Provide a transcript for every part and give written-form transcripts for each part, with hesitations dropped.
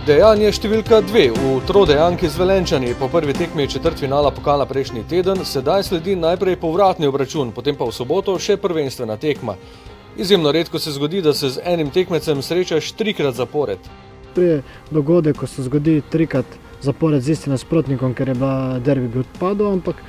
Dejanje številka 2 v trodejanki z Velenjčani po prvi tekmi četrtfinala pokala prejšnji teden sedaj sledi najprej povratni obračun, potem pa v soboto še prvenstvena tekma. Izjemno redko se zgodi, da se z enim tekmecem srečaš trikrat zapored. Prije dogodek, ko se zgodi trikrat zapored z istim nasprotnikom, ker je bila derbi bi odpadel, ampak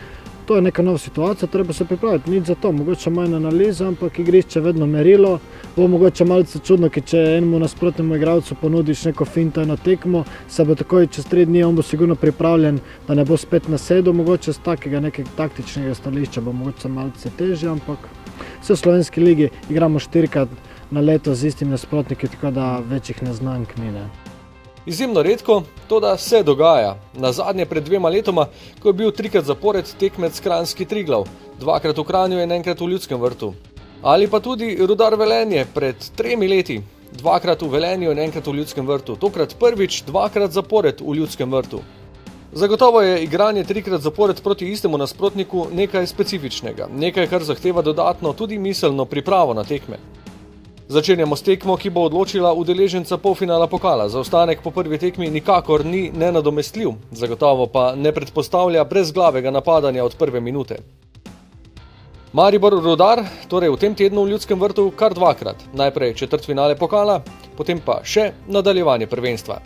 to je neka nova situacija, treba se pripraviti, nič za to, mogoče manj analiza, ampak igrišče je vedno merilo. Bo mogoče malce čudno, če enemu nasprotnemu igralcu ponudiš neko finto, eno tekmo, se bo takoj čez 3 dni, on bo sigurno pripravljen, da ne bo spet nasedel, mogoče z takega nekega taktičnega stališča bo mogoče malce težje, ampak vse v slovenski ligi igramo 4krat na leto z istimi nasprotniki, tako da večjih neznank ni. Izjemno redko, to da se dogaja. Nazadnje pred 2 letoma, ko je bil 3krat zapored tekmec Kranjski Triglav, 2krat v Kranju in 1krat v Ljudskem vrtu. Ali pa tudi Rudar Velenje pred 3 leti, 2krat v Velenju in 1krat v Ljudskem vrtu, tokrat prvič 2krat zapored v Ljudskem vrtu. Zagotovo je igranje 3krat zapored proti istemu nasprotniku nekaj specifičnega, nekaj, kar zahteva dodatno tudi miselno pripravo na tekme. Začenjamo s tekmo, ki bo odločila udeleženca polfinala pokala. Zaostanek po prvi tekmi nikakor ni nenadomestljiv, zagotovo pa ne predpostavlja brezglavega napadanja od prve minute. Maribor Rudar, torej v tem tednu v Ljudskem vrtu kar 2krat. Najprej četrtfinale pokala, potem pa še nadaljevanje prvenstva.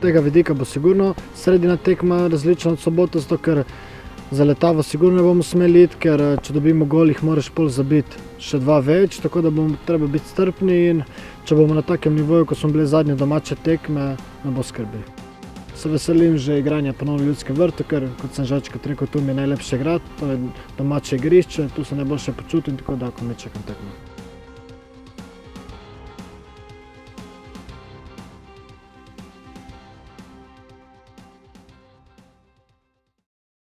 Tega vidika bo sigurno sredina tekma različna od sobote, zato ker zaletavo sigurno ne bomo smeli iti, ker če dobimo gol, jih moraš pol zabiti še 2 več, tako da bomo treba biti strpni in če bomo na takem nivoju, ko smo bili zadnje domače tekme, ne bo skrbi. Se veselim že igranja ponovno v Ljudskem vrtu, ker kot sem že večkrat rekel, tu mi je najlepše igrati, to je domače igrišče, tu se najboljše počutim, tako da ko me čakam tekmo.